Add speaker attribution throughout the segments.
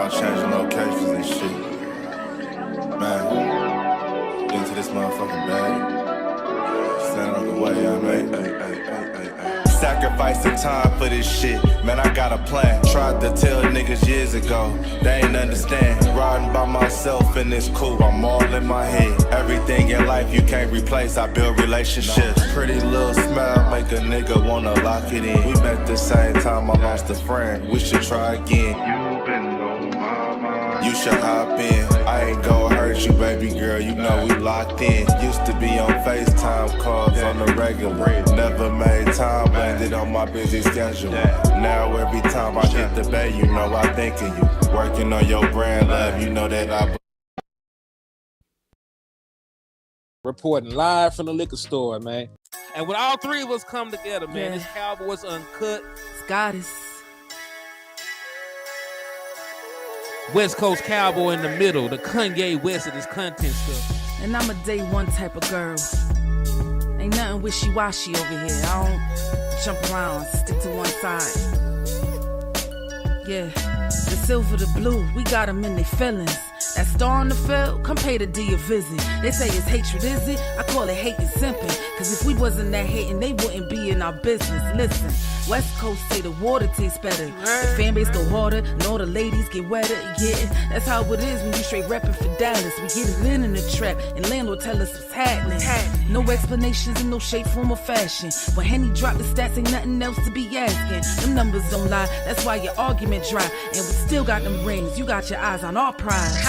Speaker 1: about changing locations and shit. Man, get into this motherfucking bag. Stand on the way I made. Sacrificing time for this shit. Man, I got a plan. Tried to tell niggas years ago. They ain't understand. Riding by myself and it's cool. I'm all in my head. Everything in life you can't replace. I build relationships. Pretty little smile make a nigga wanna lock it in. We met the same time I lost a friend. We should try again. You've been on my mind. You should hop in. I ain't gon' hurt you, baby girl. You know we locked in. Used to be on FaceTime calls on the regular. Never made time, landed on my busy schedule. Now every time I get the bay, you know I think of you. Working on your brand, love, you know that I...
Speaker 2: Reporting live from the liquor store, man. And when all three of us come together, man, it's Cowboys Uncut.
Speaker 3: Scottis.
Speaker 2: West Coast Cowboy in the middle, the Kanye West of this content stuff.
Speaker 3: And I'm a day one type of girl. Ain't nothing wishy-washy over here. I don't jump around, stick to one side. Yeah, the silver, the blue, we got them in their feelings. That star on the field, come pay the D a visit. They say it's hatred, is it? I call it hate and simping. Cause if we wasn't that hating, they wouldn't be in our business. Listen, West Coast say the water tastes better. The fan base go harder, and all the ladies get wetter. Yeah, that's how it is when you straight reppin' for Dallas. We get it in the trap, and landlord tell us what's happening. No explanations in no shape, form, or fashion. When Henny drop the stats, ain't nothing else to be asking. Them numbers don't lie, that's why your argument dry. And we still got them rings, you got your eyes on our prize.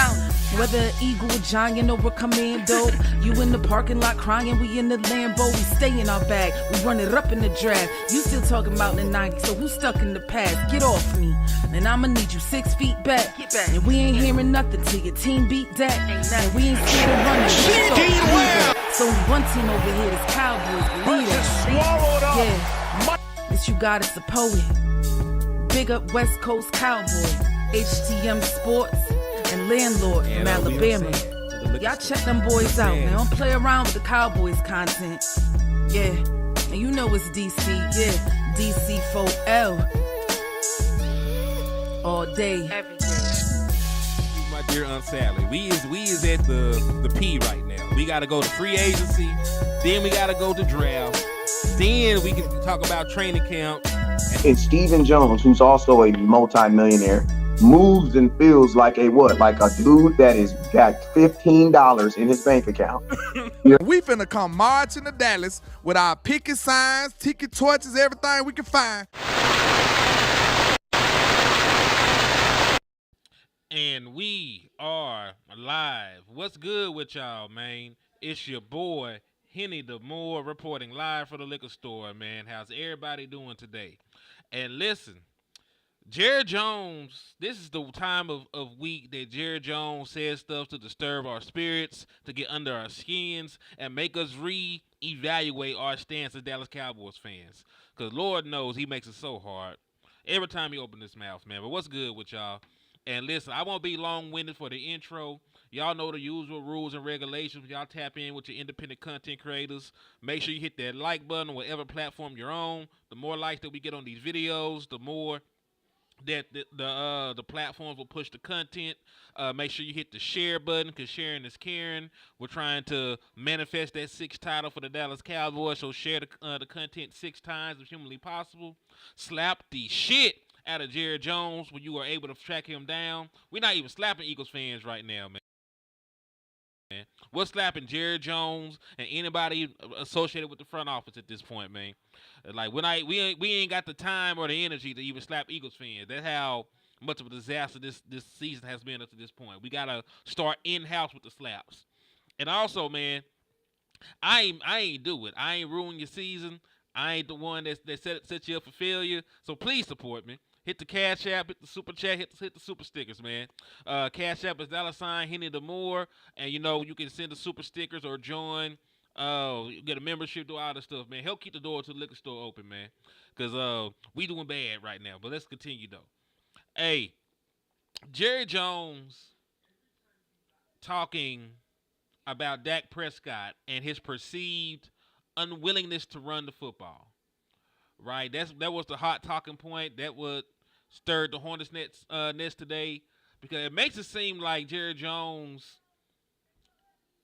Speaker 3: Whether an eagle, a giant, or a commando, you in the parking lot crying, we in the Lambo, we stay in our bag, we run it up in the draft. You still talking about the 90s, so who's stuck in the past? Get off me, and I'ma need you 6 feet back. And we ain't hearing nothing till your team beat Dak. And we ain't scared of running. So one team over here, this Cowboys, believe that. Yeah, this you got is the poet. Big up West Coast Cowboy, HTM Sports, and Landlord from Alabama. Y'all check them boys out, man. Don't play around with the Cowboys content. Yeah, and you know it's DC. Yeah, DC 4L. All day, every day.
Speaker 2: My dear Aunt Sally, we is at the P right now. We gotta go to free agency, then we gotta go to draft, then we can talk about training camp.
Speaker 4: And Stephen Jones, who's also a multi-millionaire, moves and feels like a what? Like a dude that is got $15 in his bank account.
Speaker 5: We finna come marching to Dallas with our picket signs, ticket torches, everything we can find.
Speaker 2: And we are live. What's good with y'all, man? It's your boy, Hennythemoor, reporting live for the liquor store, man. How's everybody doing today? And listen, Jerry Jones, this is the time of week that Jerry Jones says stuff to disturb our spirits, to get under our skins, and make us re-evaluate our stance as Dallas Cowboys fans. Because Lord knows he makes it so hard every time he opens his mouth, man. But what's good with y'all? And listen, I won't be long-winded for the intro. Y'all know the usual rules and regulations. Y'all tap in with your independent content creators. Make sure you hit that like button on whatever platform you're on. The more likes that we get on these videos, the more that the platforms will push the content. Make sure you hit the share button, because sharing is caring. We're trying to manifest that 6th title for the Dallas Cowboys, so share the content 6 times if humanly possible. Slap the shit out of Jerry Jones when you are able to track him down. We're not even slapping Eagles fans right now, man. We're slapping Jerry Jones and anybody associated with the front office at this point, man. Like we ain't got the time or the energy to even slap Eagles fans. That's how much of a disaster this season has been up to this point. We gotta start in-house with the slaps. And also, man, I ain't do it. I ain't ruin your season. I ain't the one that set you up for failure. So please support me. Hit the Cash App, hit the Super Chat, hit the Super Stickers, man. Cash App is $ Hennythemoor, and you can send the Super Stickers or join. Get a membership, do all this stuff, man. Help keep the door to the liquor store open, man. Because we doing bad right now. But let's continue, though. Hey, Jerry Jones talking about Dak Prescott and his perceived unwillingness to run the football. Right? That was the hot talking point. That would stirred the Hornets' nest today. because it makes it seem like Jerry Jones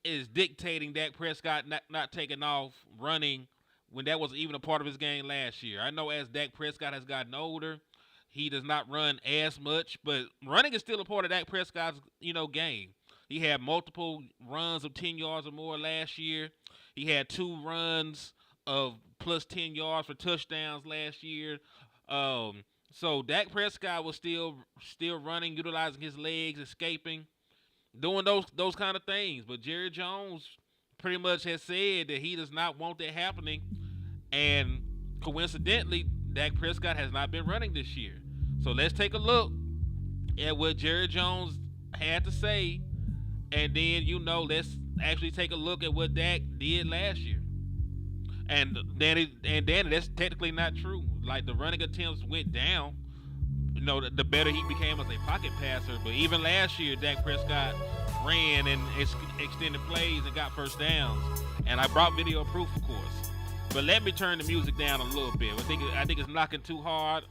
Speaker 2: is dictating Dak Prescott not taking off running when that wasn't even a part of his game last year. I know as Dak Prescott has gotten older, he does not run as much, but running is still a part of Dak Prescott's, game. He had multiple runs of 10 yards or more last year. He had 2 runs of plus 10 yards for touchdowns last year. So Dak Prescott was still running, utilizing his legs, escaping, doing those kind of things. But Jerry Jones pretty much has said that he does not want that happening. And coincidentally, Dak Prescott has not been running this year. So let's take a look at what Jerry Jones had to say. And then, let's actually take a look at what Dak did last year. And Danny, that's technically not true. Like, the running attempts went down, the better he became as a pocket passer. But even last year, Dak Prescott ran and extended plays and got first downs. And I brought video proof, of course. But let me turn the music down a little bit. I think it's knocking too hard.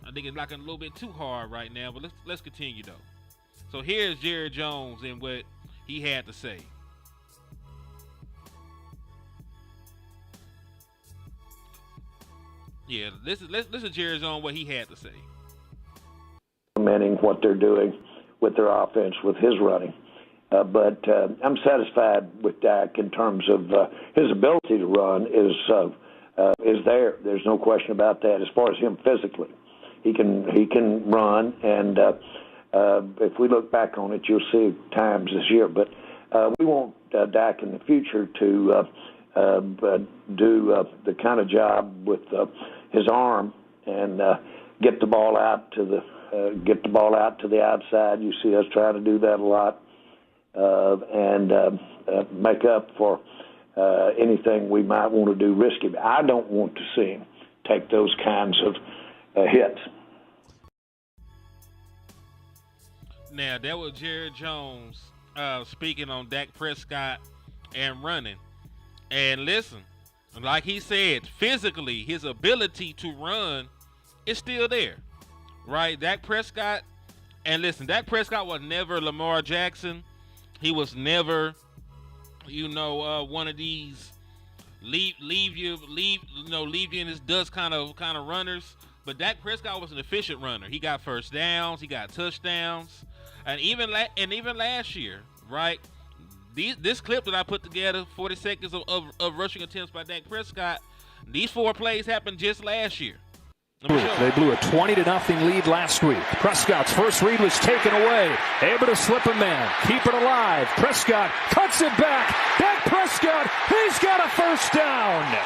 Speaker 2: I think it's knocking a little bit too hard right now. But let's continue, though. So here's Jerry Jones and what he had to say. Yeah, listen to Jerry Jones what he had to say.
Speaker 6: Implementing what they're doing with their offense, with his running. But I'm satisfied with Dak in terms of his ability to run is there. There's no question about that. As far as him physically, he can run, and if we look back on it, you'll see times this year. But we want Dak in the future to do the kind of job with his arm and get the ball out to the outside. You see us trying to do that a lot. And make up for anything we might want to do risky. I don't want to see him take those kinds of hits.
Speaker 2: Now, that was Jerry Jones speaking on Dak Prescott and running. And listen, like he said, physically, his ability to run is still there, right? Dak Prescott, and listen, Dak Prescott was never Lamar Jackson. He was never, one of these leave you in his dust kind of runners. But Dak Prescott was an efficient runner. He got first downs, he got touchdowns, and even last year, right? This clip that I put together, 40 seconds of rushing attempts by Dak Prescott, these 4 plays happened just last year.
Speaker 7: They blew a 20-0 lead last week. Prescott's first read was taken away. Able to slip a man, keep it alive. Prescott cuts it back. Dak Prescott, he's got a first down.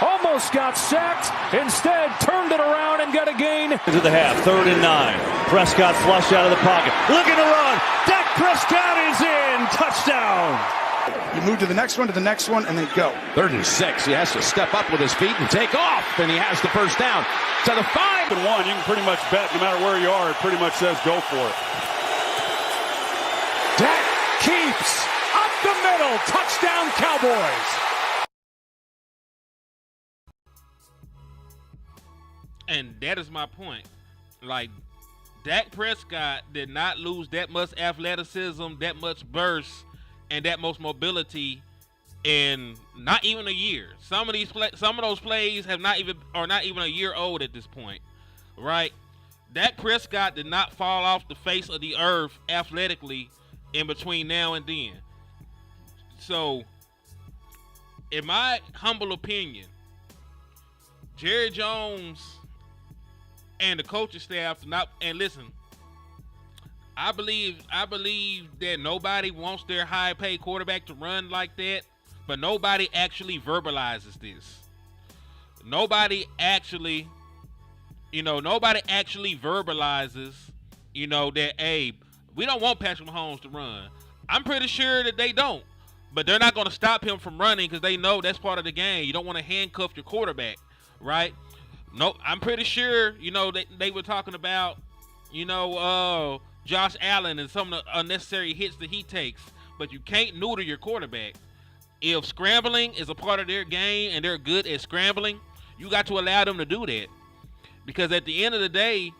Speaker 7: Almost got sacked. Instead, turned it around and got a gain.
Speaker 8: Into the half, 3rd and 9. Prescott flushed out of the pocket. Looking to run. Dak Prescott is in. Touchdown.
Speaker 9: You move to the next one, and then go.
Speaker 10: 3rd and 6. He has to step up with his feet and take off, and he has the first down. To the 5
Speaker 11: and 1, you can pretty much bet no matter where you are, it pretty much says go for it.
Speaker 7: Dak keeps up the middle. Touchdown, Cowboys.
Speaker 2: And that is my point. Like, Dak Prescott did not lose that much athleticism, that much burst, and that much mobility in not even a year. Some of those plays are not even a year old at this point, right? Dak Prescott did not fall off the face of the earth athletically in between now and then. So, in my humble opinion, Jerry Jones and the coaching staff I believe that nobody wants their high-paid quarterback to run like that, but nobody actually verbalizes this. Nobody actually verbalizes, that, hey, we don't want Patrick Mahomes to run. I'm pretty sure that they don't, but they're not going to stop him from running because they know that's part of the game. You don't want to handcuff your quarterback, right? No, I'm pretty sure, they were talking about, Josh Allen and some of the unnecessary hits that he takes, but you can't neuter your quarterback. If scrambling is a part of their game and they're good at scrambling, you got to allow them to do that. Because at the end of the day,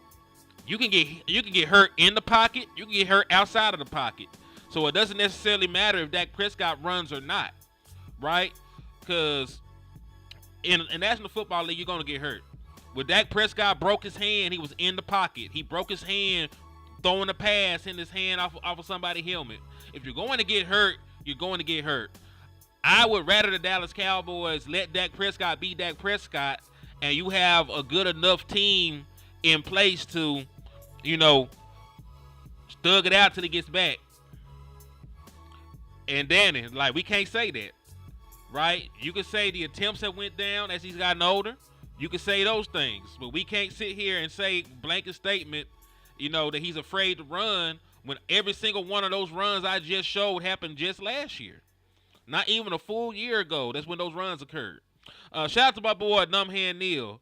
Speaker 2: You can get hurt in the pocket. You can get hurt outside of the pocket. So it doesn't necessarily matter if Dak Prescott runs or not, right? Because in National Football League, you're going to get hurt. When Dak Prescott broke his hand, he was in the pocket. He broke his hand throwing a pass in his hand off of somebody's helmet. If you're going to get hurt, you're going to get hurt. I would rather the Dallas Cowboys let Dak Prescott be Dak Prescott, and you have a good enough team in place to, thug it out till he gets back. And Danny, like, we can't say that, right? You can say the attempts have went down as he's gotten older. You can say those things, but we can't sit here and say blanket statement, that he's afraid to run when every single one of those runs I just showed happened just last year. Not even a full year ago. That's when those runs occurred. Shout out to my boy Numbhand Neil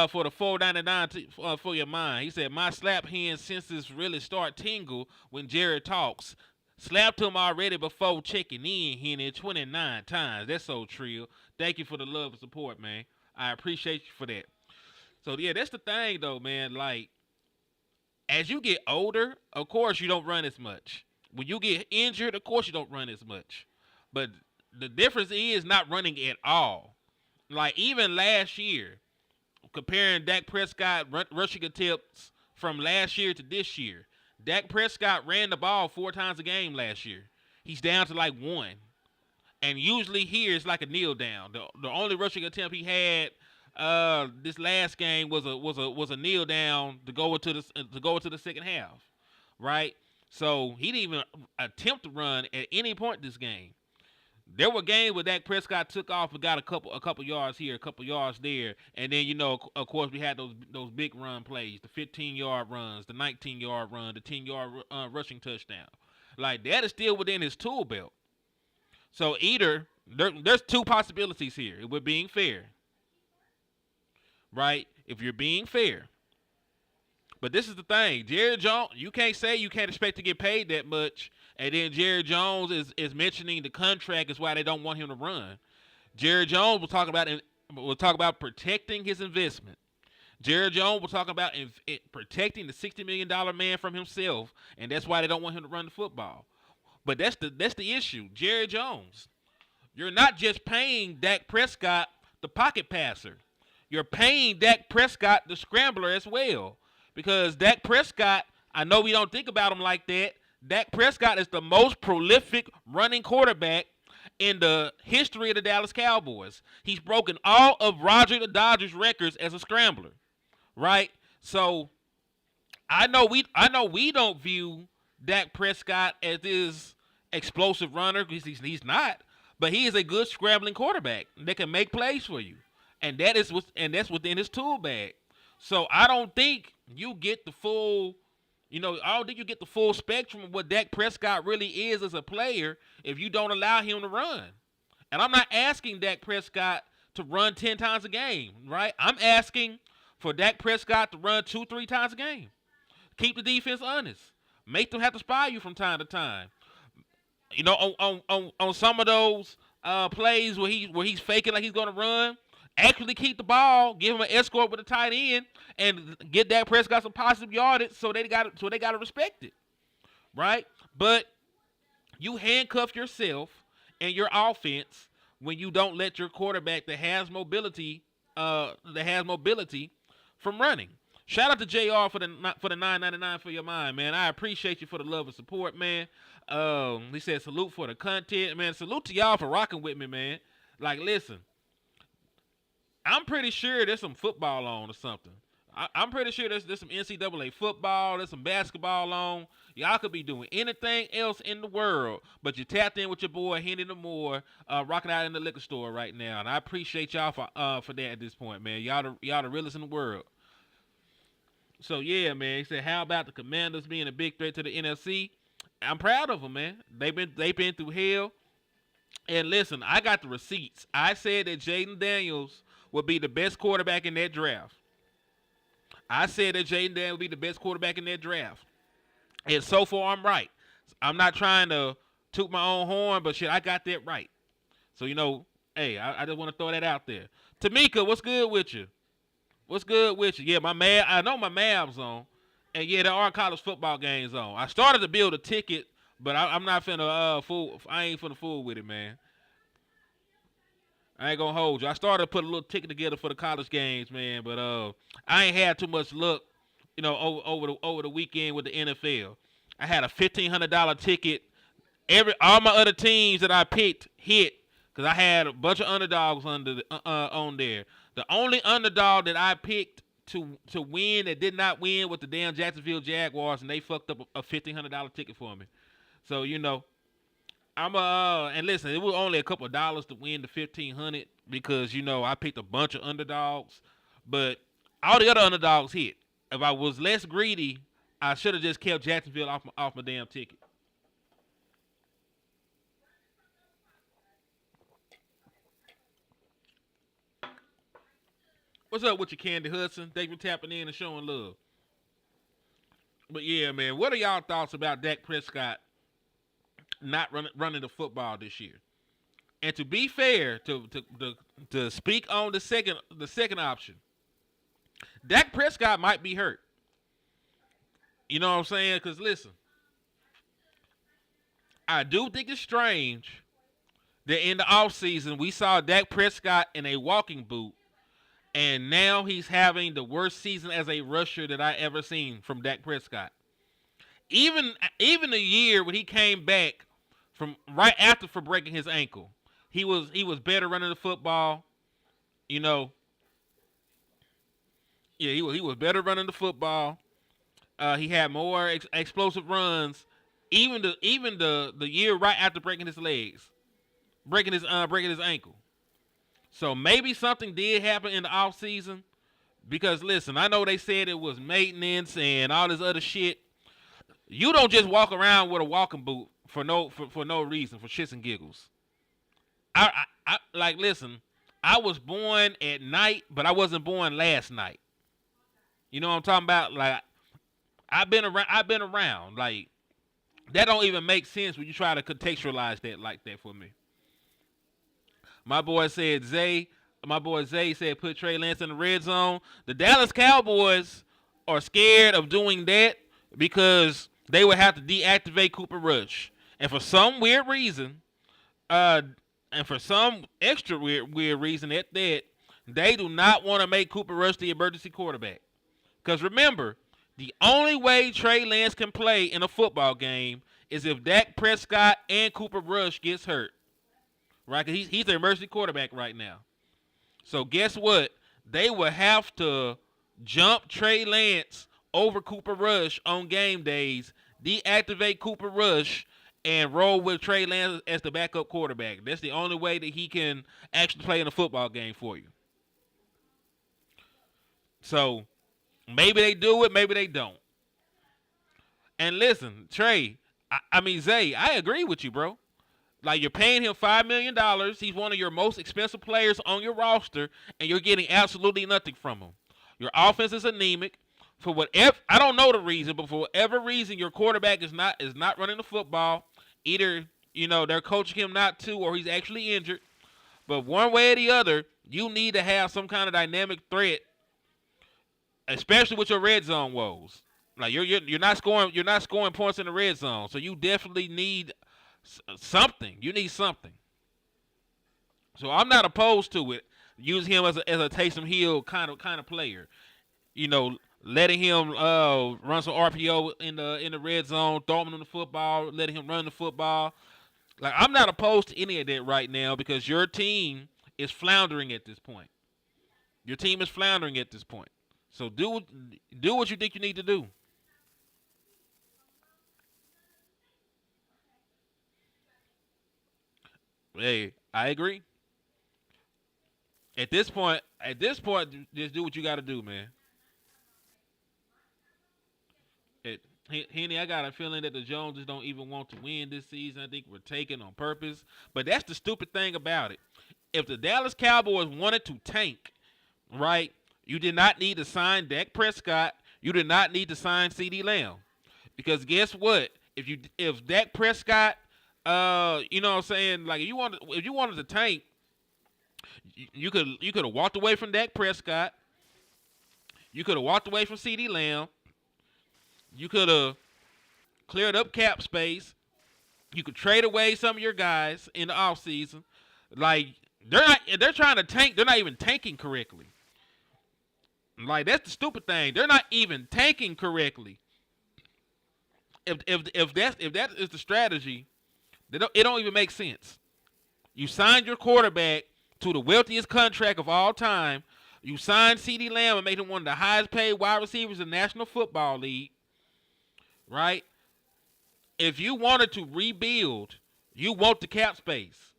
Speaker 2: for the $4.99 for your mind. He said, my slap hand senses really start tingle when Jared talks. Slapped him already before checking in, Henny, 29 times. That's so trill. Thank you for the love and support, man. I appreciate you for that. So, yeah, that's the thing, though, man. Like, as you get older, of course, you don't run as much. When you get injured, of course, you don't run as much. But the difference is not running at all. Like, even last year, comparing Dak Prescott rushing attempts from last year to this year, Dak Prescott ran the ball 4 times a game last year. He's down to like 1. And usually here it's like a kneel down. The only rushing attempt he had this last game was a kneel down to go into the second half, right? So he didn't even attempt to run at any point this game. There were games where Dak Prescott took off and got a couple yards here, a couple yards there, and then of course we had those big run plays, the 15-yard runs, the 19-yard run, the 10-yard rushing touchdown. Like, that is still within his tool belt. So either there's 2 possibilities here. If we're being fair, right? If you're being fair. But this is the thing. Jerry Jones, you can't say you can't expect to get paid that much, and then Jerry Jones is mentioning the contract is why they don't want him to run. Jerry Jones will talk about protecting his investment. Jerry Jones will talk about protecting the $60 million man from himself, and that's why they don't want him to run the football. But that's the issue. Jerry Jones, you're not just paying Dak Prescott the pocket passer. You're paying Dak Prescott the scrambler as well. Because Dak Prescott, I know we don't think about him like that. Dak Prescott is the most prolific running quarterback in the history of the Dallas Cowboys. He's broken all of Roger the Dodger's records as a scrambler, right? So I know we don't view Dak Prescott as this explosive runner because he's not, but he is a good scrambling quarterback that can make plays for you, and that's within his tool bag. So I don't think you get the full. I don't think you get the full spectrum of what Dak Prescott really is as a player if you don't allow him to run. And I'm not asking Dak Prescott to run 10 times a game, right? I'm asking for Dak Prescott to run 2-3 times a game. Keep the defense honest. Make them have to spy you from time to time. On some of those plays where he's faking like he's going to run, actually keep the ball, give him an escort with a tight end, and get Dak Prescott some positive yardage so they got to respect it, right? But you handcuff yourself and your offense when you don't let your quarterback that has mobility from running. Shout out to JR for the $9.99 for your mind, man. I appreciate you for the love and support, man. He said salute for the content, man. Salute to y'all for rocking with me, man. Like, listen. I'm pretty sure there's some football on or something. I'm pretty sure there's some NCAA football, there's some basketball on. Y'all could be doing anything else in the world, but you tapped in with your boy Hennythemoor, rocking out in the liquor store right now, and I appreciate y'all for that at this point, man. Y'all the realest in the world. So yeah, man. He said, how about the Commanders being a big threat to the NFC? I'm proud of them, man. They've been through hell. And listen, I got the receipts. I said that Jaden Daniels would be the best quarterback in that draft. I said that Jaden Daniels would be the best quarterback in that draft. And so far, I'm right. I'm not trying to toot my own horn, but shit, I got that right. So, hey, I just want to throw that out there. Tamika, what's good with you? What's good with you? Yeah, I know my Mavs on. And yeah, there are college football games on. I started to build a ticket, but I'm not finna fool. I ain't finna fool with it, man. I ain't gonna hold you. I started to put a little ticket together for the college games, man, but I ain't had too much luck, over the weekend with the NFL. I had a $1,500 ticket. All my other teams that I picked hit because I had a bunch of underdogs on there. The only underdog that I picked to win that did not win was the damn Jacksonville Jaguars, and they fucked up a $1,500 ticket for me. So and listen, it was only a couple of dollars to win the $1,500 because I picked a bunch of underdogs, but all the other underdogs hit. If I was less greedy, I should have just kept Jacksonville off my damn ticket. What's up with you, Candy Hudson? Thank you for tapping in and showing love. But yeah, man, what are y'all thoughts about Dak Prescott not running the football this year? And to be fair, to speak on the second option, Dak Prescott might be hurt. You know what I'm saying? Because listen, I do think it's strange that in the offseason we saw Dak Prescott in a walking boot, and now he's having the worst season as a rusher that I ever seen from Dak Prescott. Even the year when he came back from right after for breaking his ankle, he was better running the football. He was better running the football. He had more explosive runs. Even the year right after breaking his ankle. So maybe something did happen in the offseason because listen, I know they said it was maintenance and all this other shit. You don't just walk around with a walking boot for no reason, for shits and giggles. I listen, I was born at night, but I wasn't born last night. You know what I'm talking about? Like I've been around. Like that don't even make sense when you try to contextualize that like that for me. My boy Zay said put Trey Lance in the red zone. The Dallas Cowboys are scared of doing that because they would have to deactivate Cooper Rush. And for some weird reason, and for some extra weird reason at that, they do not want to make Cooper Rush the emergency quarterback. Because remember, the only way Trey Lance can play in a football game is if Dak Prescott and Cooper Rush gets hurt. Right? 'Cause he's the emergency quarterback right now. So guess what? They will have to jump Trey Lance over Cooper Rush on game days, deactivate Cooper Rush, and roll with Trey Lance as the backup quarterback. That's the only way that he can actually play in a football game for you. So maybe they do it, maybe they don't. And listen, Zay, I agree with you, bro. Like, you're paying him $5 million. He's one of your most expensive players on your roster, and you're getting absolutely nothing from him. Your offense is anemic. For whatever, I don't know the reason, but for whatever reason, your quarterback is not running the football. Either, they're coaching him not to, or he's actually injured. But one way or the other, you need to have some kind of dynamic threat, especially with your red zone woes. Like, you're not scoring points in the red zone, so you definitely need something. You need something. So I'm not opposed to it. Use him as a Taysom Hill kind of player. Letting him run some RPO in the red zone, throw him in the football, letting him run the football. Like, I'm not opposed to any of that right now because your team is floundering at this point. Your team is floundering at this point. So do what you think you need to do. Hey, I agree. At this point, just do what you got to do, man. Henny, I got a feeling that the Joneses don't even want to win this season. I think we're taking on purpose. But that's the stupid thing about it. If the Dallas Cowboys wanted to tank, right, you did not need to sign Dak Prescott. You did not need to sign CeeDee Lamb. Because guess what? If Dak Prescott, you know what I'm saying, like if you wanted to tank, you could have walked away from Dak Prescott. You could have walked away from CeeDee Lamb. You could have cleared up cap space. You could trade away some of your guys in the offseason. Like, they're trying to tank. They're not even tanking correctly. Like, that's the stupid thing. They're not even tanking correctly. If that is the strategy, it don't even make sense. You signed your quarterback to the wealthiest contract of all time. You signed CeeDee Lamb and made him one of the highest paid wide receivers in the National Football League. Right? If you wanted to rebuild, you want the cap space.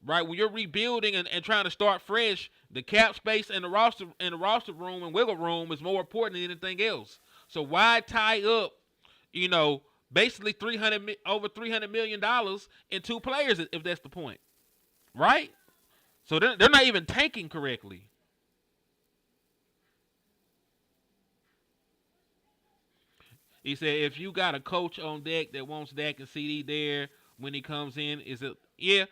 Speaker 2: Right? When you're rebuilding and trying to start fresh, the cap space and the roster room and wiggle room is more important than anything else. So why tie up, basically over $300 million in two players if that's the point? Right? So they're not even tanking correctly. He said, if you got a coach on deck that wants Dak and CD there when he comes in, yeah.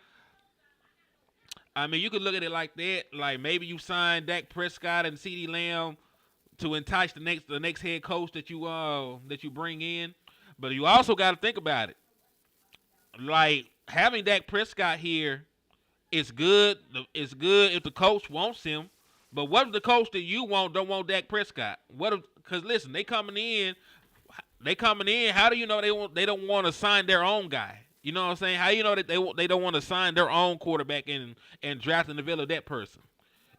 Speaker 2: I mean, you could look at it like that. Like, maybe you sign Dak Prescott and CeeDee Lamb to entice the next head coach that you bring in. But you also got to think about it. Like, having Dak Prescott here is good. It's good if the coach wants him. But what if the coach that you want don't want Dak Prescott? Because listen, they coming in. How do you know they don't want to sign their own guy? You know what I'm saying? How you know that they don't want to sign their own quarterback and draft and develop that person?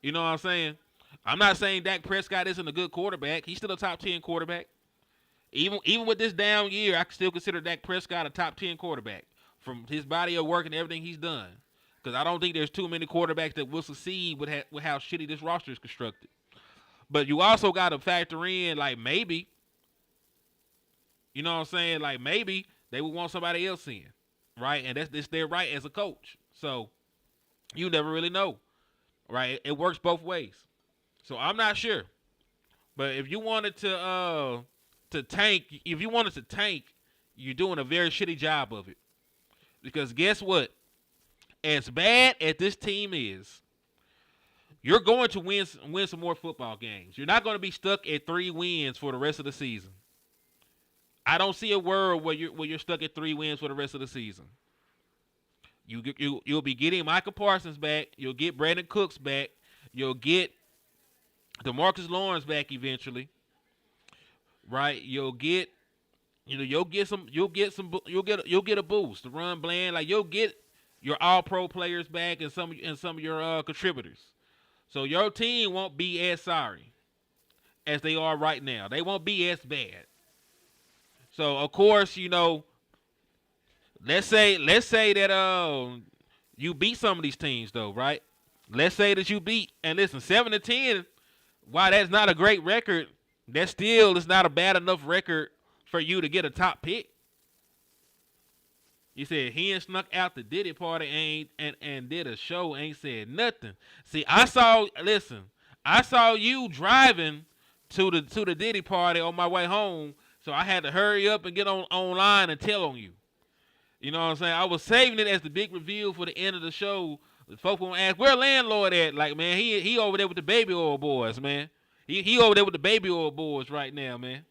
Speaker 2: You know what I'm saying? I'm not saying Dak Prescott isn't a good quarterback. He's still a top 10 quarterback. Even with this down year, I still consider Dak Prescott a top 10 quarterback from his body of work and everything he's done. Because I don't think there's too many quarterbacks that will succeed with how shitty this roster is constructed. But you also got to factor in, like, maybe, you know what I'm saying? Like, maybe they would want somebody else in, right? And that's their right as a coach. So you never really know, right? It works both ways. So I'm not sure. But if you wanted to tank, you're doing a very shitty job of it. Because guess what? As bad as this team is, you're going to win some more football games. You're not going to be stuck at 3 wins for the rest of the season. I don't see a world where you're stuck at 3 wins for the rest of the season. You'll be getting Michael Parsons back. You'll get Brandon Cooks back. You'll get DeMarcus Lawrence back eventually. Right? You'll get a boost. The run Bland, like, you'll get your all-pro players back and some of your contributors. So your team won't be as sorry as they are right now. They won't be as bad. So of course, let's say that you beat some of these teams though, right? Let's say that you beat, and listen, 7-10, while that's not a great record, that still is not a bad enough record for you to get a top pick. You said he ain't snuck out the Diddy party and did a show, ain't said nothing. See, I saw you driving to the Diddy party on my way home, so I had to hurry up and get online and tell on you. You know what I'm saying? I was saving it as the big reveal for the end of the show. The folks won't ask, where landlord at? Like, man, he over there with the baby oil boys, man. He over there with the baby oil boys right now, man.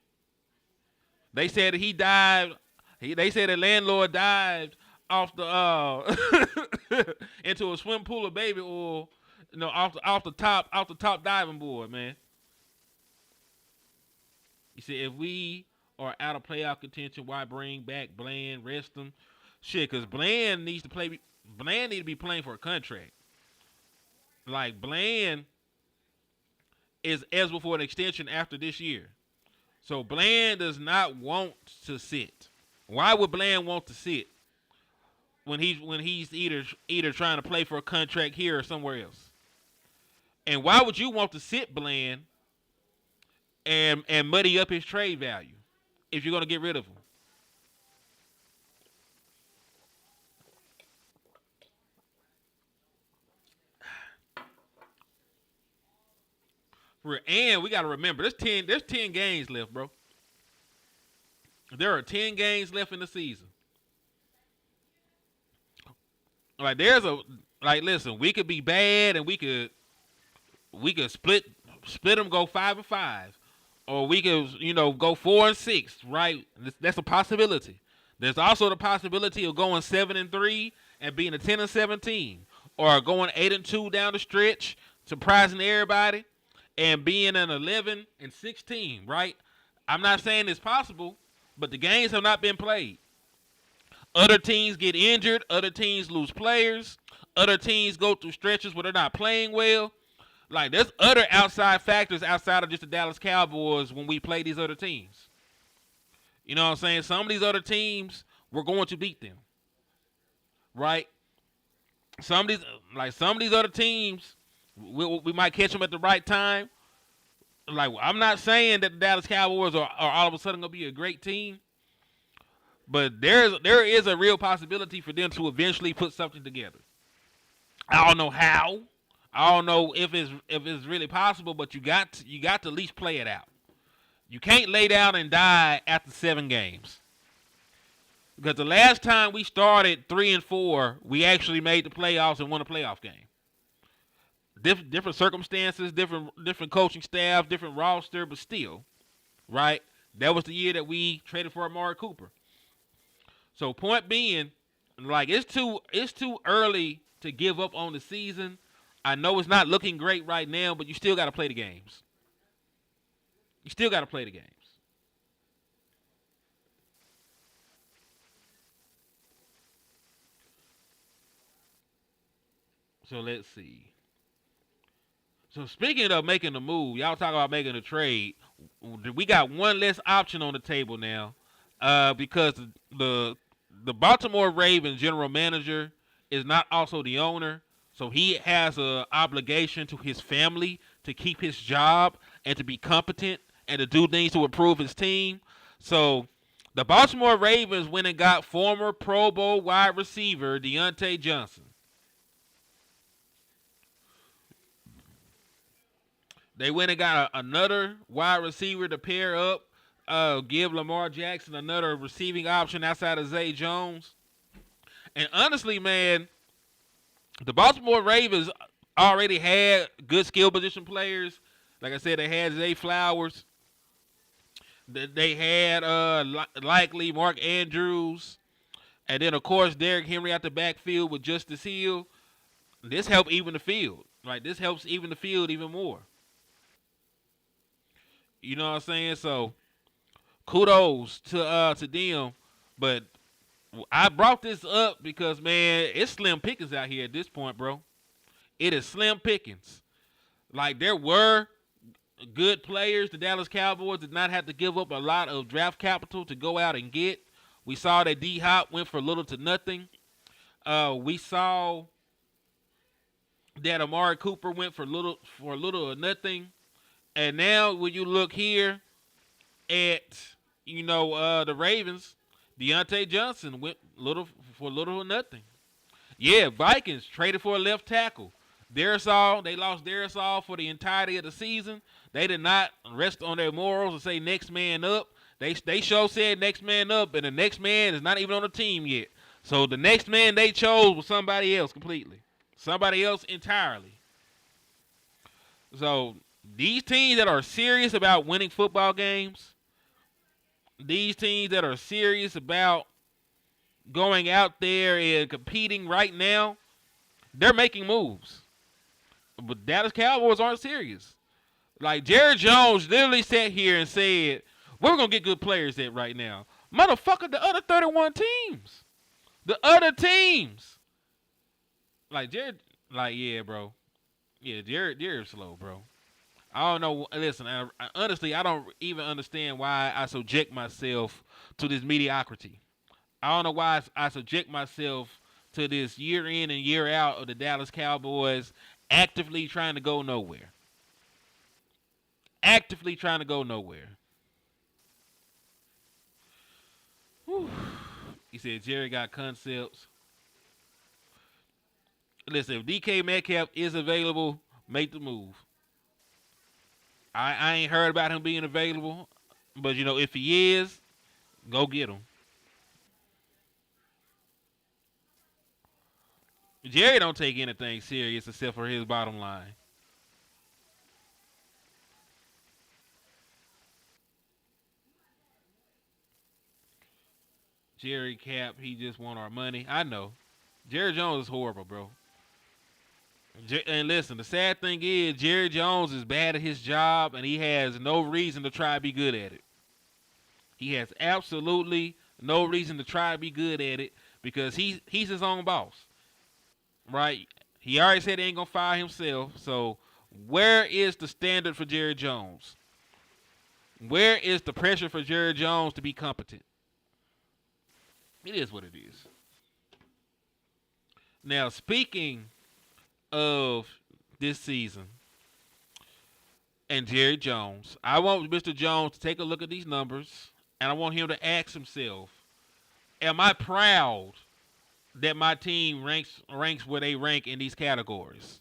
Speaker 2: They said that he dived. They said that landlord dived off the into a swim pool of baby oil, off the top diving board, man. You see, if we are out of playoff contention, why bring back Bland, rest him? Shit, because Bland needs to play. Bland need to be playing for a contract. Like, Bland is eligible for an extension after this year. So Bland does not want to sit. Why would Bland want to sit when he's either trying to play for a contract here or somewhere else? And why would you want to sit Bland and muddy up his trade value if you're going to get rid of him? And we got to remember, there's 10 games left, bro. There are 10 games left in the season. Like, listen, we could be bad and we could split them, go 5-5, or we could, go 4-6, right? That's a possibility. There's also the possibility of going 7-3 and being a 10-7 team, or going 8-2 down the stretch, surprising everybody, and being an 11-6 team, right? I'm not saying it's possible, but the games have not been played. Other teams get injured. Other teams lose players. Other teams go through stretches where they're not playing well. Like, there's other outside factors outside of just the Dallas Cowboys when we play these other teams. You know what I'm saying? Some of these other teams, we're going to beat them. Right? Some of these other teams, we might catch them at the right time. Like, I'm not saying that the Dallas Cowboys are all of a sudden going to be a great team. But there is a real possibility for them to eventually put something together. I don't know how. I don't know if it's really possible, but you got to at least play it out. You can't lay down and die after 7 games. Because the last time we started 3-4, we actually made the playoffs and won a playoff game. Different circumstances, different coaching staff, different roster, but still, right? That was the year that we traded for Amari Cooper. So point being, like, it's too early to give up on the season. I know it's not looking great right now, but you still got to play the games. You still got to play the games. So let's see. So speaking of making a move, y'all talk about making a trade. We got one less option on the table now, because the Baltimore Ravens general manager is not also the owner, so he has an obligation to his family to keep his job and to be competent and to do things to improve his team. So the Baltimore Ravens went and got former Pro Bowl wide receiver Deontay Johnson. They went and got another wide receiver to pair up, give Lamar Jackson another receiving option outside of Zay Jones. And honestly, man, the Baltimore Ravens already had good skill position players. Like I said, they had Zay Flowers. They had likely Mark Andrews. And then, of course, Derrick Henry out the backfield with Justice Hill. This helped even the field. Right? This helps even the field even more. You know what I'm saying? So, kudos to them. But I brought this up because, man, it's slim pickings out here at this point, bro. It is slim pickings. Like, there were good players the Dallas Cowboys did not have to give up a lot of draft capital to go out and get. We saw that D-Hop went for little to nothing. We saw that Amari Cooper went for little or nothing. And now when you look here at, the Ravens, Deontay Johnson went for little or nothing. Yeah, Vikings traded for a left tackle. They lost Darisaw for the entirety of the season. They did not rest on their morals and say next man up. They sure said next man up, and the next man is not even on the team yet. So the next man they chose was somebody else completely. Somebody else entirely. So these teams that are serious about winning football games, these teams that are serious about going out there and competing right now, they're making moves. But Dallas Cowboys aren't serious. Like, Jerry Jones literally sat here and said, we're going to get good players at right now. Motherfucker, the other 31 teams. The other teams. Like, Jared, yeah, bro. Yeah, Jared's slow, bro. I don't know. Listen, honestly, I don't even understand why I subject myself to this mediocrity. I don't know why I subject myself to this year in and year out of the Dallas Cowboys actively trying to go nowhere. Actively trying to go nowhere. Whew. He said Jerry got concepts. Listen, if DK Metcalf is available, make the move. I ain't heard about him being available, but, if he is, go get him. Jerry don't take anything serious except for his bottom line. Jerry Cap, he just want our money. I know. Jerry Jones is horrible, bro. And listen, the sad thing is Jerry Jones is bad at his job, and he has no reason to try to be good at it. He has absolutely no reason to try to be good at it because he's his own boss, right? He already said he ain't going to fire himself, so where is the standard for Jerry Jones? Where is the pressure for Jerry Jones to be competent? It is what it is. Now, speaking of this season and Jerry Jones, I want Mr. Jones to take a look at these numbers, and I want him to ask himself, am I proud that my team ranks where they rank in these categories?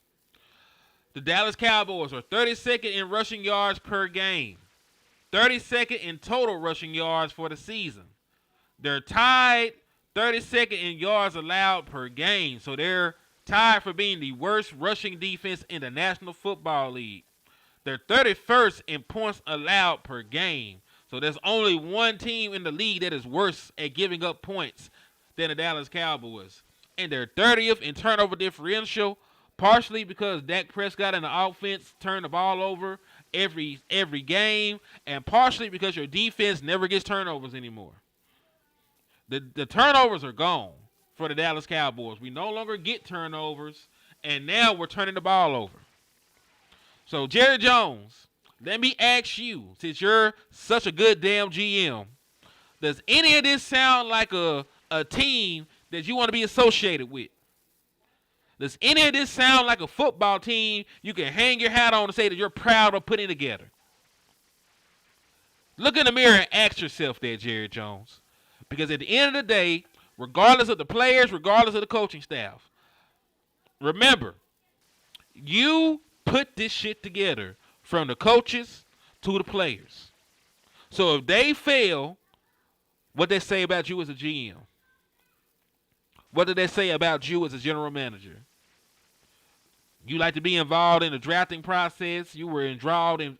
Speaker 2: The Dallas Cowboys are 32nd in rushing yards per game, 32nd in total rushing yards for the season. They're tied 32nd in yards allowed per game, so they're tied for being the worst rushing defense in the National Football League. They're 31st in points allowed per game, so there's only one team in the league that is worse at giving up points than the Dallas Cowboys. And they're 30th in turnover differential, partially because Dak Prescott and the offense turn the ball over every game, and partially because your defense never gets turnovers anymore. The turnovers are gone for the Dallas Cowboys. We no longer get turnovers, and now we're turning the ball over. So, Jerry Jones, let me ask you, since you're such a good damn GM, does any of this sound like a team that you want to be associated with? Does any of this sound like a football team you can hang your hat on and say that you're proud of putting together? Look in the mirror and ask yourself that, Jerry Jones. Because at the end of the day, regardless of the players, regardless of the coaching staff, remember, you put this shit together from the coaches to the players. So if they fail, what they say about you as a GM? What did they say about you as a general manager? You like to be involved in the drafting process. You were involved in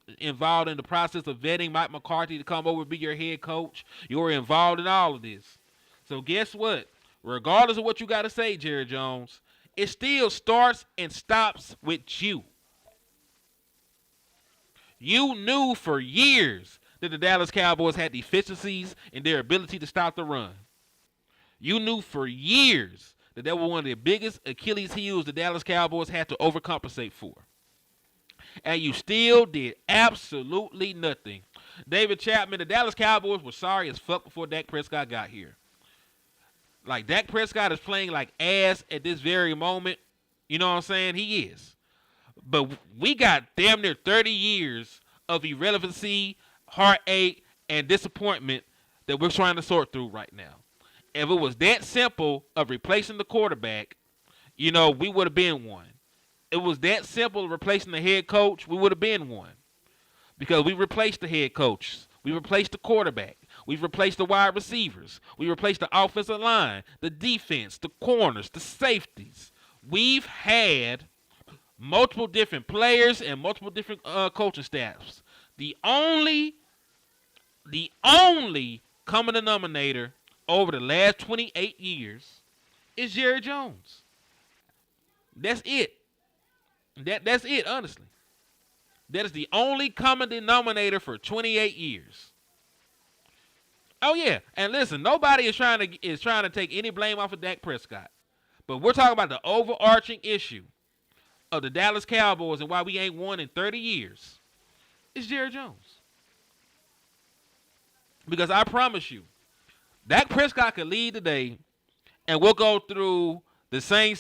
Speaker 2: the process of vetting Mike McCarthy to come over and be your head coach. You were involved in all of this. So guess what? Regardless of what you got to say, Jerry Jones, it still starts and stops with you. You knew for years that the Dallas Cowboys had deficiencies in their ability to stop the run. You knew for years that they were one of the biggest Achilles heels the Dallas Cowboys had to overcompensate for. And you still did absolutely nothing. David Chapman, the Dallas Cowboys were sorry as fuck before Dak Prescott got here. Like, Dak Prescott is playing like ass at this very moment. You know what I'm saying? He is. But we got damn near 30 years of irrelevancy, heartache, and disappointment that we're trying to sort through right now. If it was that simple of replacing the quarterback, we would have been one. It was that simple of replacing the head coach, we would have been one. Because we replaced the head coach. We replaced the quarterback. We've replaced the wide receivers. We replaced the offensive line, the defense, the corners, the safeties. We've had multiple different players and multiple different coaching staffs. The only common denominator over the last 28 years is Jerry Jones. That's it. That's it, honestly. That is the only common denominator for 28 years. Oh yeah, and listen, nobody is trying to take any blame off of Dak Prescott. But we're talking about the overarching issue of the Dallas Cowboys and why we ain't won in 30 years. It's Jerry Jones. Because I promise you, Dak Prescott could lead today, and we'll go through the same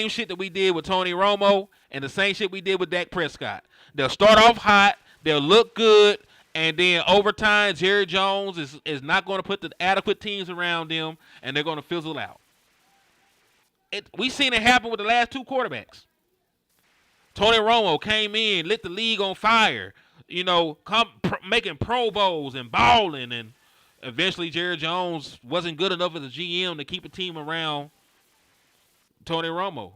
Speaker 2: shit that we did with Tony Romo and the same shit we did with Dak Prescott. They'll start off hot, they'll look good, and then over time, Jerry Jones is not going to put the adequate teams around them, and they're going to fizzle out. We've seen it happen with the last two quarterbacks. Tony Romo came in, lit the league on fire, making Pro Bowls and balling, and eventually Jerry Jones wasn't good enough as a GM to keep a team around Tony Romo.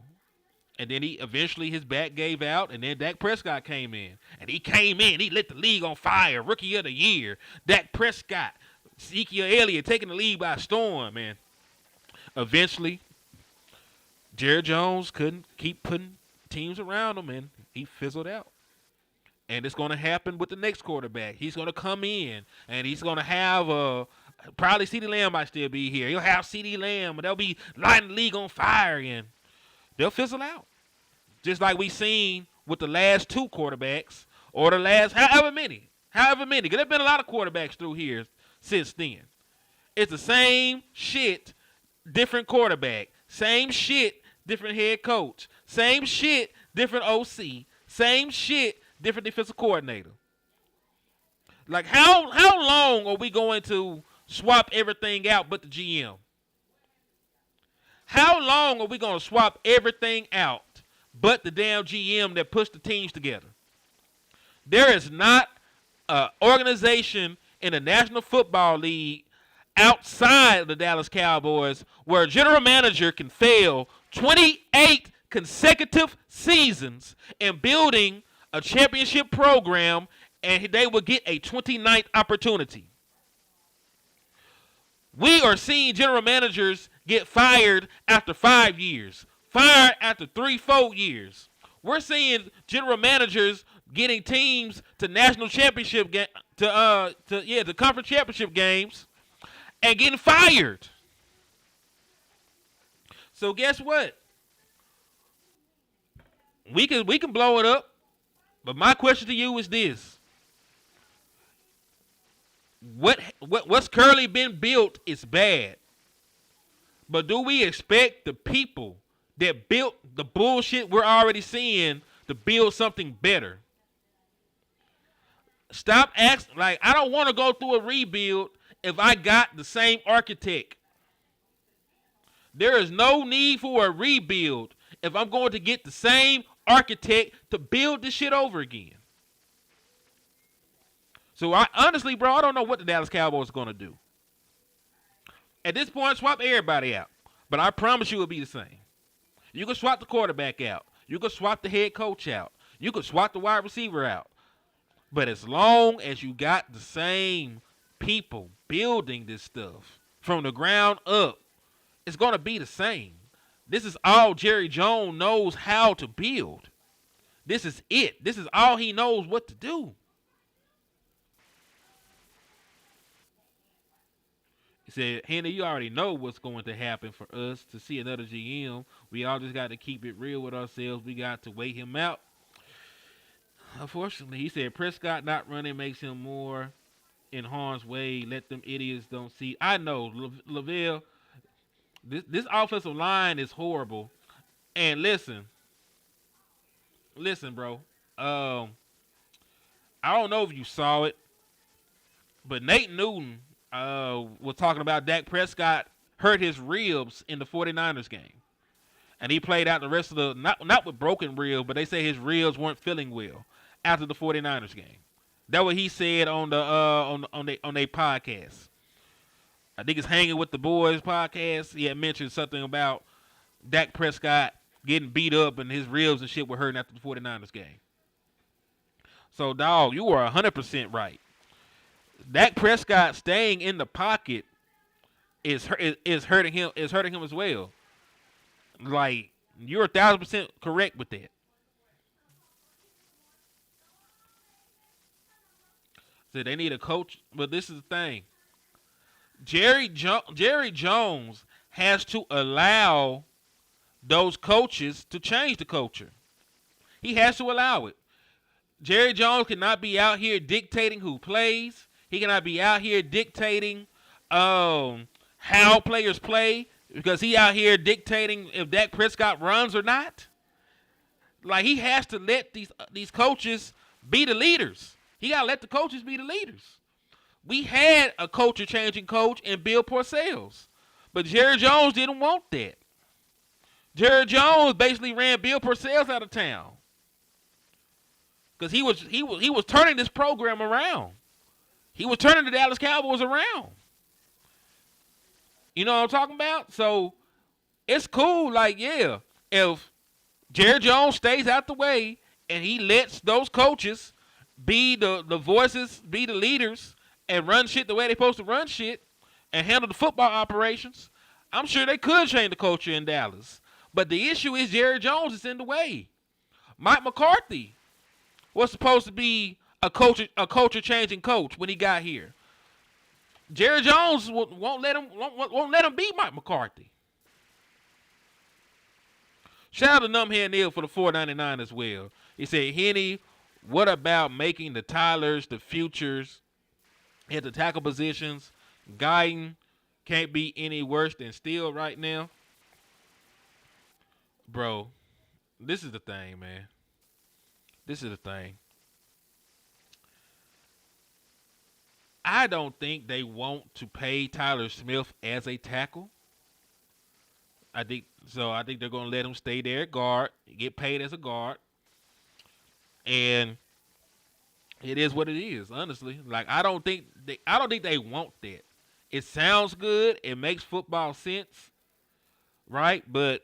Speaker 2: And then his back gave out, and then Dak Prescott came in. And he lit the league on fire, rookie of the year. Dak Prescott Ezekiel Elliott taking the lead by storm, man. Eventually, Jerry Jones couldn't keep putting teams around him, and he fizzled out. And it's going to happen with the next quarterback. He's going to come in, and he's going to have probably CeeDee Lamb might still be here. He'll have CeeDee Lamb, and they'll be lighting the league on fire, and they'll fizzle out. Just like we seen with the last 2 quarterbacks, or the last however many. Because there have been a lot of quarterbacks through here since then. It's the same shit, different quarterback. Same shit, different head coach. Same shit, different OC. Same shit, different defensive coordinator. Like, how long are we going to swap everything out but the GM? How long are we going to swap everything out but the damn GM that puts the teams together? There is not an organization in the National Football League outside of the Dallas Cowboys where a general manager can fail 28 consecutive seasons in building a championship program and they will get a 29th opportunity. We are seeing general managers get fired after 5 years, fired after 3-4 years. We're seeing general managers getting teams to national championship to conference championship games and getting fired. So guess what? We can blow it up, but my question to you is this: what's currently been built is bad, but do we expect the people that built the bullshit we're already seeing to build something better? Stop asking. Like, I don't want to go through a rebuild if I got the same architect. There is no need for a rebuild if I'm going to get the same architect to build this shit over again. So honestly, bro, I don't know what the Dallas Cowboys are going to do. At this point, swap everybody out. But I promise you it'll be the same. You can swap the quarterback out. You can swap the head coach out. You can swap the wide receiver out. But as long as you got the same people building this stuff from the ground up, it's going to be the same. This is all Jerry Jones knows how to build. This is it. This is all he knows what to do. He said, Henny, you already know what's going to happen for us to see another GM. We all just got to keep it real with ourselves. We got to wait him out. Unfortunately, he said Prescott not running makes him more in harm's way. Let them idiots don't see. I know, Lavelle, this offensive line is horrible. And listen, bro. I don't know if you saw it, but Nate Newton was talking about Dak Prescott hurt his ribs in the 49ers game. And he played out the rest of the, not with broken ribs, but they say his ribs weren't feeling well after the 49ers game. That's what he said on the on their podcast. I think it's Hanging with the Boys podcast. He had mentioned something about Dak Prescott getting beat up and his ribs and shit were hurting after the 49ers game. So, dog, you are 100% right. Dak Prescott staying in the pocket is hurting him as well. Like, you're 1,000% correct with that. So they need a coach, but this is the thing. Jerry Jones has to allow those coaches to change the culture. He has to allow it. Jerry Jones cannot be out here dictating who plays. He cannot be out here dictating how players play, because he out here dictating if Dak Prescott runs or not. Like, he has to let these coaches be the leaders. He got to let the coaches be the leaders. We had a culture-changing coach in Bill Parcells, but Jerry Jones didn't want that. Jerry Jones basically ran Bill Parcells out of town because he was turning this program around. He was turning the Dallas Cowboys around. You know what I'm talking about? So it's cool. Like, yeah, if Jerry Jones stays out the way and he lets those coaches be the voices, be the leaders, and run shit the way they're supposed to run shit and handle the football operations, I'm sure they could change the culture in Dallas. But the issue is Jerry Jones is in the way. Mike McCarthy was supposed to be a culture changing coach when he got here. Jerry Jones won't let him beat Mike McCarthy. Shout out to Numbhead Neil for the $4.99 as well. He said, Henny, what about making the Tylers the futures at the tackle positions? Guyton can't be any worse than Steele right now. Bro, this is the thing, man. This is the thing. I don't think they want to pay Tyler Smith as a tackle. I think they're going to let him stay there at guard, get paid as a guard. And it is what it is, honestly. Like I don't think they want that. It sounds good, it makes football sense, right? But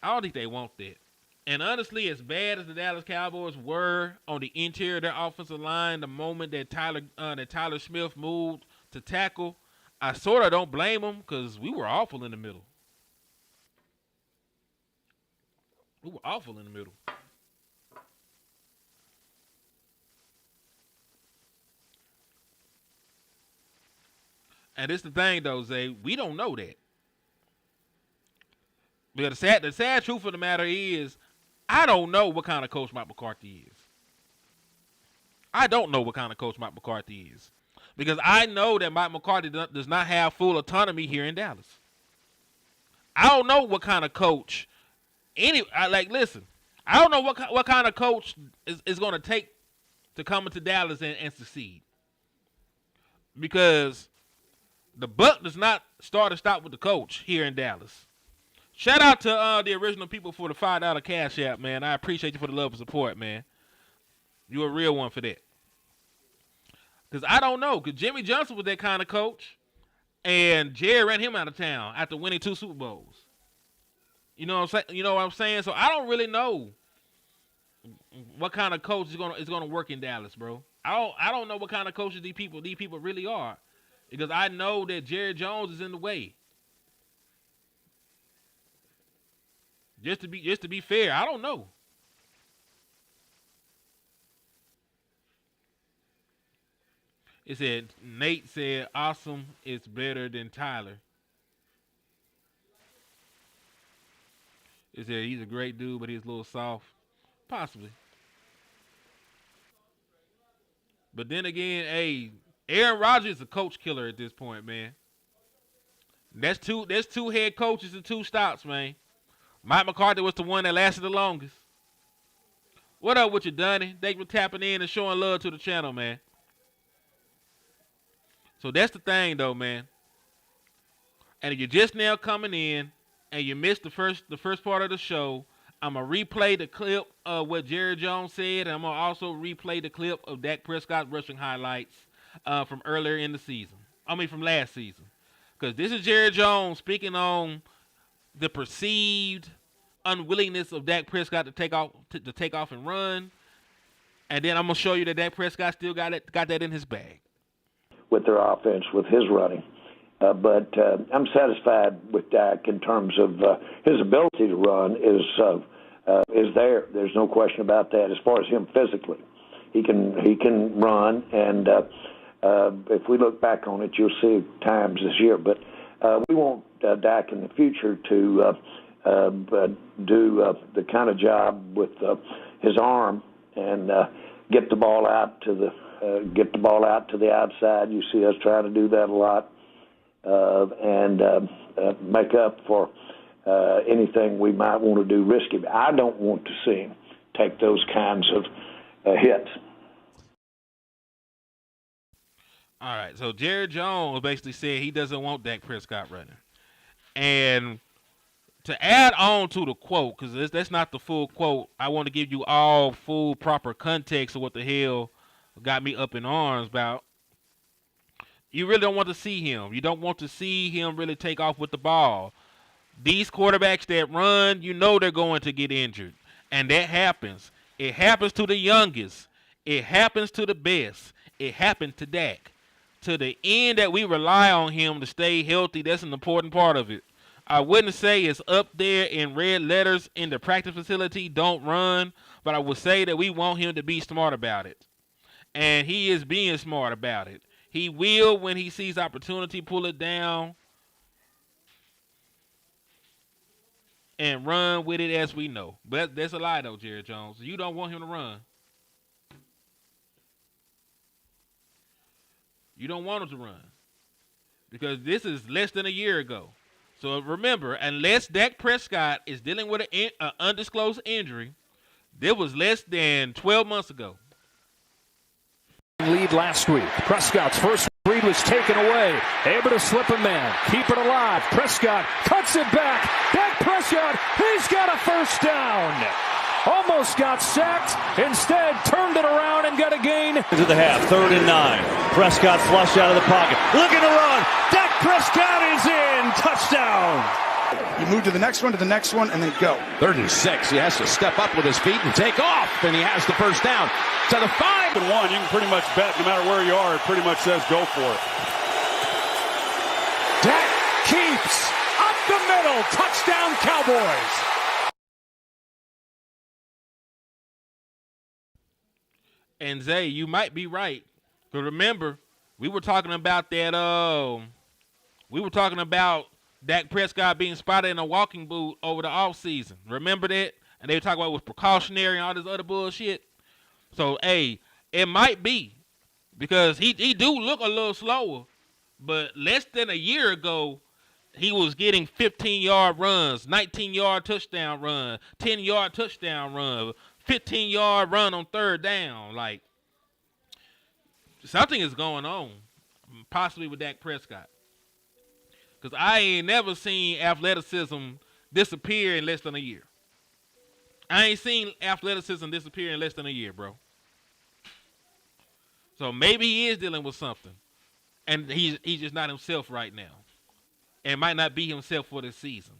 Speaker 2: I don't think they want that. And honestly, as bad as the Dallas Cowboys were on the interior of their offensive line, the moment that Tyler Smith moved to tackle, I sort of don't blame them because we were awful in the middle. We were awful in the middle. And it's the thing, though, Zay, we don't know that. Because the sad truth of the matter is, I don't know what kind of coach Mike McCarthy is. I don't know what kind of coach Mike McCarthy is. Because I know that Mike McCarthy does not have full autonomy here in Dallas. I don't know what kind of coach. Listen, I don't know what kind of coach is going to take to come into Dallas and succeed. Because the buck does not start or stop with the coach here in Dallas. Shout out to the original people for the $5 Cash App, man. I appreciate you for the love and support, man. You're a real one for that. Because I don't know. Because Jimmy Johnson was that kind of coach. And Jerry ran him out of town after winning 2 Super Bowls. You know what I'm saying? So I don't really know what kind of coach is gonna work in Dallas, bro. I don't know what kind of coaches these people really are. Because I know that Jerry Jones is in the way. Just to be fair, I don't know. It said Nate said awesome is better than Tyler. It said he's a great dude, but he's a little soft. Possibly. But then again, hey, Aaron Rodgers is a coach killer at this point, man. That's two head coaches and 2 stops, man. Mike McCarthy was the one that lasted the longest. What up with you, Dunny? Thanks for tapping in and showing love to the channel, man. So that's the thing, though, man. And if you're just now coming in and you missed the first part of the show, I'm going to replay the clip of what Jerry Jones said, and I'm going to also replay the clip of Dak Prescott rushing highlights from earlier in the season. From last season. Because this is Jerry Jones speaking on the perceived unwillingness of Dak Prescott to take off and run. And then I'm going to show you that Dak Prescott still got that in his bag.
Speaker 6: With their offense, with his running. But I'm satisfied with Dak in terms of his ability to run is there. There's no question about that. As far as him physically, he can run, and if we look back on it, you'll see times this year. But we want Dak in the future to do the kind of job with his arm and get the ball out to the outside. You see us trying to do that a lot, and make up for anything we might want to do risky. I don't want to see him take those kinds of hits.
Speaker 2: All right, so Jerry Jones basically said he doesn't want Dak Prescott running. And to add on to the quote, because that's not the full quote, I want to give you all full proper context of what the hell got me up in arms about. You really don't want to see him. You don't want to see him really take off with the ball. These quarterbacks that run, you know they're going to get injured. And that happens. It happens to the youngest. It happens to the best. It happened to Dak. To the end that we rely on him to stay healthy, that's an important part of it. I wouldn't say it's up there in red letters in the practice facility, don't run, but I would say that we want him to be smart about it. And he is being smart about it. He will, when he sees opportunity, pull it down and run with it as we know. But that's a lie, though, Jerry Jones. You don't want him to run. You don't want him to run. Because this is less than a year ago. So remember, unless Dak Prescott is dealing with an undisclosed injury, that was less than 12 months ago.
Speaker 7: Lead last week. Prescott's first read was taken away. Able to slip a man. Keep it alive. Prescott cuts it back. Dak Prescott, he's got a first down. Almost got sacked. Instead, turned it around and got a gain.
Speaker 8: Into the half, 3rd and 9. Prescott flush out of the pocket. Looking to run. Dak Prescott is in. Touchdown.
Speaker 9: You move to the next one, and then go.
Speaker 10: 3rd and 6. He has to step up with his feet and take off, and he has the first down. To the 5.
Speaker 11: And 1, you can pretty much bet, no matter where you are, it pretty much says go for it.
Speaker 7: Dak keeps up the middle. Touchdown, Cowboys.
Speaker 2: And Zay, you might be right. But remember, we were talking about that. We were talking about Dak Prescott being spotted in a walking boot over the offseason. Remember that? And they were talking about it was precautionary and all this other bullshit. So, hey, it might be because he do look a little slower. But less than a year ago, he was getting 15-yard runs, 19-yard touchdown run, 10-yard touchdown run, 15-yard run on 3rd down. Like, something is going on, possibly with Dak Prescott. Because I ain't never seen athleticism disappear in less than a year. I ain't seen athleticism disappear in less than a year, bro. So maybe he is dealing with something. And he's just not himself right now. And might not be himself for this season.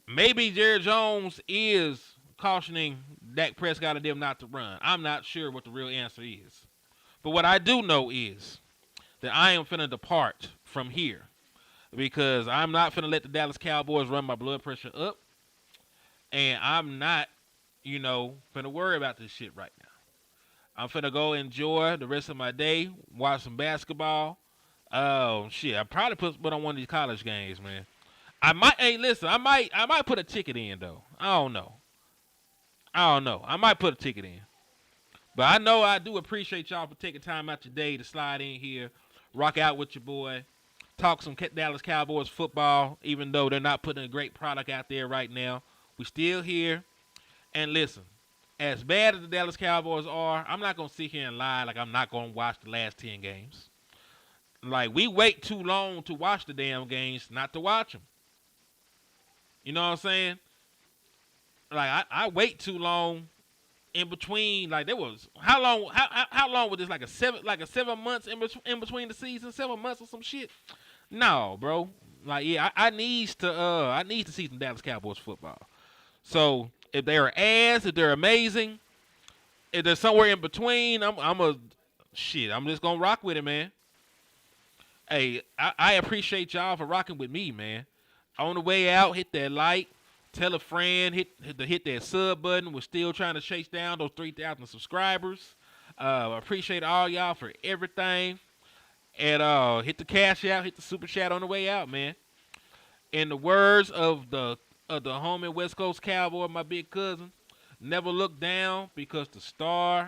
Speaker 2: Maybe Jerry Jones is cautioning Dak Prescott and them not to run. I'm not sure what the real answer is. But what I do know is that I am finna depart from here. Because I'm not finna let the Dallas Cowboys run my blood pressure up. And I'm not, finna worry about this shit right now. I'm finna go enjoy the rest of my day, watch some basketball. Oh, shit. I probably put on one of these college games, man. I might put a ticket in, though. I don't know. I might put a ticket in. But I know I do appreciate y'all for taking time out your day to slide in here, rock out with your boy, talk some Dallas Cowboys football, even though they're not putting a great product out there right now. We still here. And listen, as bad as the Dallas Cowboys are, I'm not going to sit here and lie like I'm not going to watch the last 10 games. Like, we wait too long to watch the damn games, not to watch them. You know what I'm saying? Like, I wait too long in between. Like, there was how long was this? Like a 7 months in between the season, 7 months or some shit. No, bro. Like, yeah, I need to see some Dallas Cowboys football. So if they're ass, if they're amazing, if they're somewhere in between, I'm just gonna rock with it, man. Hey, I appreciate y'all for rocking with me, man. On the way out, hit that like, tell a friend, hit that sub button. We're still trying to chase down those 3,000 subscribers. I appreciate all y'all for everything. And hit the cash out, hit the super chat on the way out, man. In the words of the homie West Coast Cowboy, my big cousin, never look down because the star